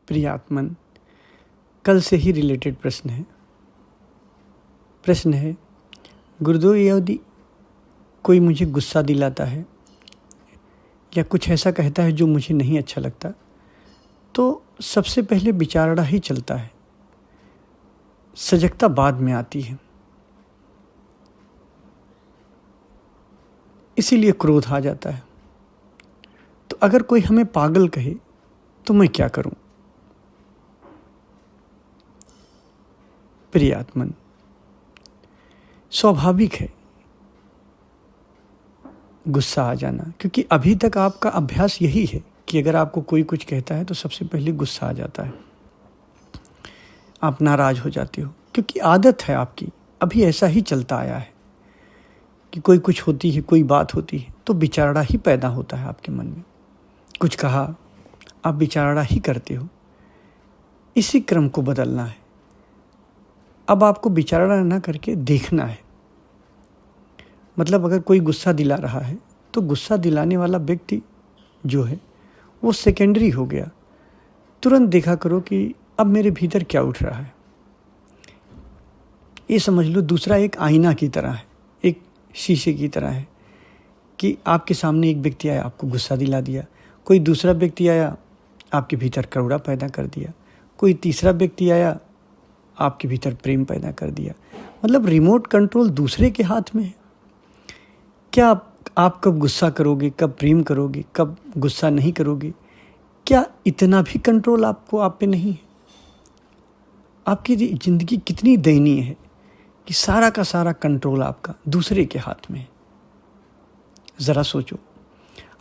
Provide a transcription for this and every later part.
प्रियात्मन, कल से ही रिलेटेड प्रश्न है गुरुदेव, यदि कोई मुझे गुस्सा दिलाता है या कुछ ऐसा कहता है जो मुझे नहीं अच्छा लगता, तो सबसे पहले विचारणा ही चलता है, सजगता बाद में आती है। इसीलिए क्रोध आ जाता है। तो अगर कोई हमें पागल कहे तो मैं क्या करूं? प्रियात्मन, स्वाभाविक है गुस्सा आ जाना, क्योंकि अभी तक आपका अभ्यास यही है कि अगर आपको कोई कुछ कहता है तो सबसे पहले गुस्सा आ जाता है, आप नाराज हो जाते हो, क्योंकि आदत है आपकी, अभी ऐसा ही चलता आया है कि कोई कुछ होती है, कोई बात होती है तो विचारणा ही पैदा होता है आपके मन में। कुछ कहा, आप विचारणा ही करते हो। इसी क्रम को बदलना है। अब आपको विचारणा ना करके देखना है। मतलब अगर कोई गुस्सा दिला रहा है तो गुस्सा दिलाने वाला व्यक्ति जो है वो सेकेंडरी हो गया। तुरंत देखा करो कि अब मेरे भीतर क्या उठ रहा है। ये समझ लो दूसरा एक आईना की तरह है, एक शीशे की तरह है कि आपके सामने एक व्यक्ति आया, आपको गुस्सा दिला दिया, कोई दूसरा व्यक्ति आया, आपके भीतर करुणा पैदा कर दिया, कोई तीसरा व्यक्ति आया, आपके भीतर प्रेम पैदा कर दिया। मतलब रिमोट कंट्रोल दूसरे के हाथ में है। क्या आप कब गुस्सा करोगे, कब प्रेम करोगे, कब गुस्सा नहीं करोगे, क्या इतना भी कंट्रोल आप पे नहीं है? आपकी ज़िंदगी कितनी दयनीय है कि सारा का सारा कंट्रोल आपका दूसरे के हाथ में है। ज़रा सोचो,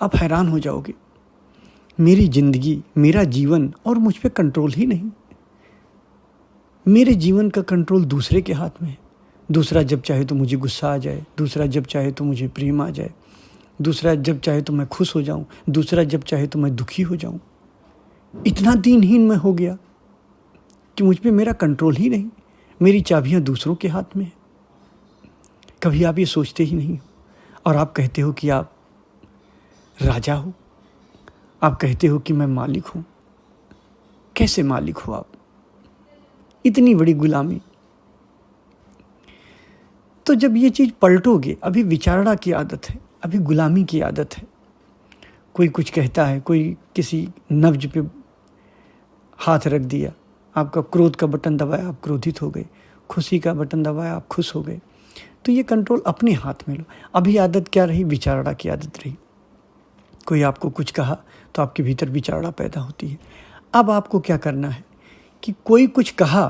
आप हैरान हो जाओगे, मेरी ज़िंदगी, मेरा जीवन और मुझ पे कंट्रोल ही नहीं। मेरे जीवन का कंट्रोल दूसरे के हाथ में है। दूसरा जब चाहे तो मुझे गुस्सा आ जाए, दूसरा जब चाहे तो मुझे प्रेम आ जाए, दूसरा जब चाहे तो मैं खुश हो जाऊं, दूसरा जब चाहे तो मैं दुखी हो जाऊं। इतना दीनहीन मैं हो गया कि मुझ पे मेरा कंट्रोल ही नहीं। मेरी चाबियां दूसरों के हाथ में है। कभी आप ये सोचते ही नहीं हो और आप कहते हो कि आप राजा हो, आप कहते हो कि मैं मालिक हूं। कैसे मालिक हो आप? इतनी बड़ी गुलामी। तो जब ये चीज़ पलटोगे, अभी विचारणा की आदत है, अभी गुलामी की आदत है। कोई कुछ कहता है, कोई किसी नब्ज पे हाथ रख दिया, आपका क्रोध का बटन दबाया, आप क्रोधित हो गए, खुशी का बटन दबाया, आप खुश हो गए। तो ये कंट्रोल अपने हाथ में लो। अभी आदत क्या रही? विचारणा की आदत रही। कोई आपको कुछ कहा तो आपके भीतर विचारणा पैदा होती है। अब आपको क्या करना है कि कोई कुछ कहा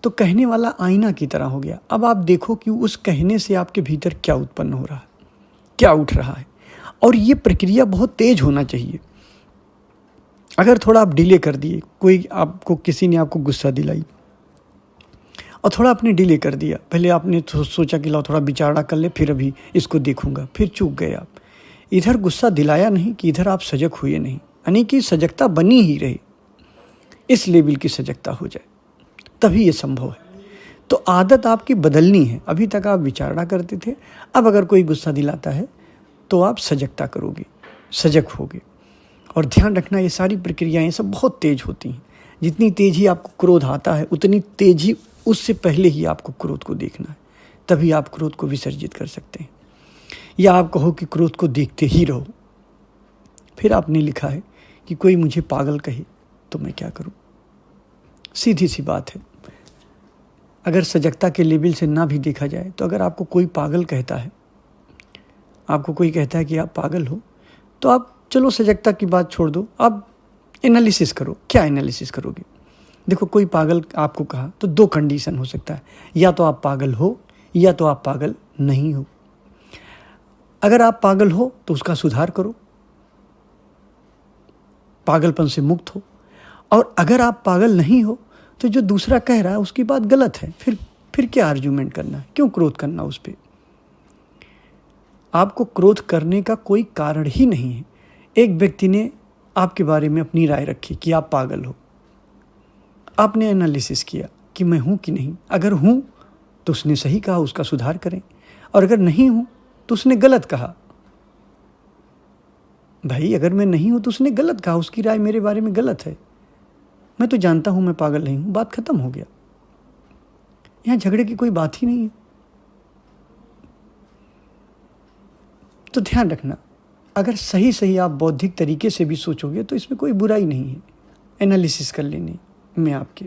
तो कहने वाला आईना की तरह हो गया। अब आप देखो कि उस कहने से आपके भीतर क्या उत्पन्न हो रहा है, क्या उठ रहा है। और ये प्रक्रिया बहुत तेज होना चाहिए। अगर थोड़ा आप डिले कर दिए, किसी ने आपको गुस्सा दिलाई और थोड़ा आपने डिले कर दिया, पहले आपने सोचा कि लो थोड़ा विचारणा कर ले, फिर अभी इसको देखूंगा, फिर चूक गए आप। इधर गुस्सा दिलाया नहीं कि इधर आप सजग हुए नहीं, यानी कि सजगता बनी ही रही। इस लेवल की सजगता हो जाए तभी ये संभव है। तो आदत आपकी बदलनी है। अभी तक आप विचारणा करते थे, अब अगर कोई गुस्सा दिलाता है तो आप सजगता करोगे, सजग होगे। और ध्यान रखना, ये सारी प्रक्रियाएं सब बहुत तेज होती हैं। जितनी तेज ही आपको क्रोध आता है, उतनी तेज ही उससे पहले ही आपको क्रोध को देखना है, तभी आप क्रोध को विसर्जित कर सकते हैं। या आप कहो कि क्रोध को देखते ही रहो। फिर आपने लिखा है कि कोई मुझे पागल कहे तो मैं क्या करूं? सीधी सी बात है। अगर सजगता के लेवल से ना भी देखा जाए तो अगर आपको कोई पागल कहता है, आपको कोई कहता है कि आप पागल हो, तो आप चलो सजगता की बात छोड़ दो, आप एनालिसिस करो। क्या एनालिसिस करोगे? देखो, कोई पागल आपको कहा तो दो कंडीशन हो सकता है, या तो आप पागल हो या तो आप पागल नहीं हो। अगर आप पागल हो तो उसका सुधार करो, पागलपन से मुक्त हो। और अगर आप पागल नहीं हो तो जो दूसरा कह रहा है उसकी बात गलत है, फिर क्या आर्ग्यूमेंट करना है? क्यों क्रोध करना उस पर? आपको क्रोध करने का कोई कारण ही नहीं है। एक व्यक्ति ने आपके बारे में अपनी राय रखी कि आप पागल हो। आपने एनालिसिस किया कि मैं हूं कि नहीं। अगर हूं तो उसने सही कहा, उसका सुधार करें। और अगर नहीं हूं तो उसने गलत कहा। भाई, अगर मैं नहीं हूं तो उसने गलत कहा, उसकी राय मेरे बारे में गलत है, मैं तो जानता हूँ मैं पागल नहीं हूँ, बात खत्म हो गया। यहाँ झगड़े की कोई बात ही नहीं है। तो ध्यान रखना, अगर सही सही आप बौद्धिक तरीके से भी सोचोगे तो इसमें कोई बुराई नहीं है एनालिसिस कर लेने में आपके,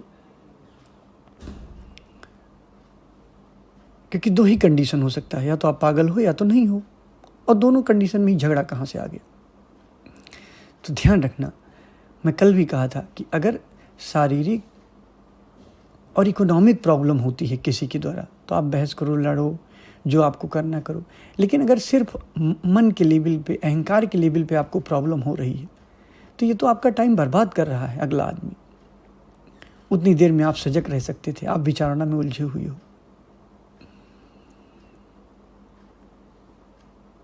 क्योंकि दो ही कंडीशन हो सकता है, या तो आप पागल हो या तो नहीं हो, और दोनों कंडीशन में ही झगड़ा कहाँ से आ गया। तो ध्यान रखना, मैं कल भी कहा था कि अगर शारीरिक और इकोनॉमिक प्रॉब्लम होती है किसी के द्वारा तो आप बहस करो, लड़ो, जो आपको करना करो, लेकिन अगर सिर्फ मन के लेवल पे, अहंकार के लेवल पे आपको प्रॉब्लम हो रही है तो ये तो आपका टाइम बर्बाद कर रहा है अगला आदमी। उतनी देर में आप सजग रह सकते थे, आप विचारणा में उलझे हुए हो।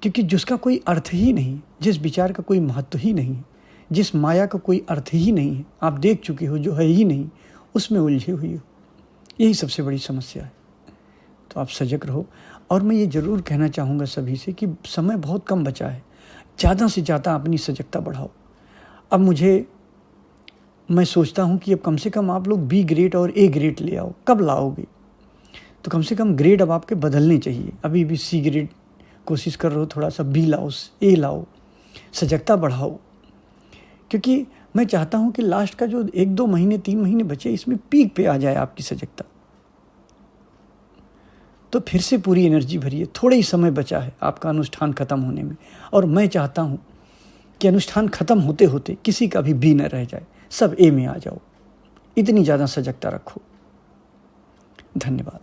क्योंकि जिसका कोई अर्थ ही नहीं, जिस विचार का कोई महत्व ही नहीं, जिस माया का कोई अर्थ ही नहीं है, आप देख चुके हो, जो है ही नहीं, उसमें उलझे हुए हो। यही सबसे बड़ी समस्या है। तो आप सजग रहो। और मैं ये ज़रूर कहना चाहूँगा सभी से कि समय बहुत कम बचा है, ज़्यादा से ज़्यादा अपनी सजगता बढ़ाओ। अब मैं सोचता हूँ कि अब कम से कम आप लोग बी ग्रेड और ए ग्रेड ले आओ। कब लाओगे? तो कम से कम ग्रेड अब आपके बदलने चाहिए। अभी भी सी ग्रेड कोशिश कर रहे हो, थोड़ा सा बी लाओ, ए लाओ, सजगता बढ़ाओ। क्योंकि मैं चाहता हूँ कि लास्ट का जो 1-2 महीने 3 महीने बचे, इसमें पीक पे आ जाए आपकी सजगता। तो फिर से पूरी एनर्जी भरिए। थोड़ा ही समय बचा है आपका अनुष्ठान खत्म होने में, और मैं चाहता हूँ कि अनुष्ठान खत्म होते होते किसी का भी बी न रह जाए, सब ए में आ जाओ। इतनी ज़्यादा सजगता रखो। धन्यवाद।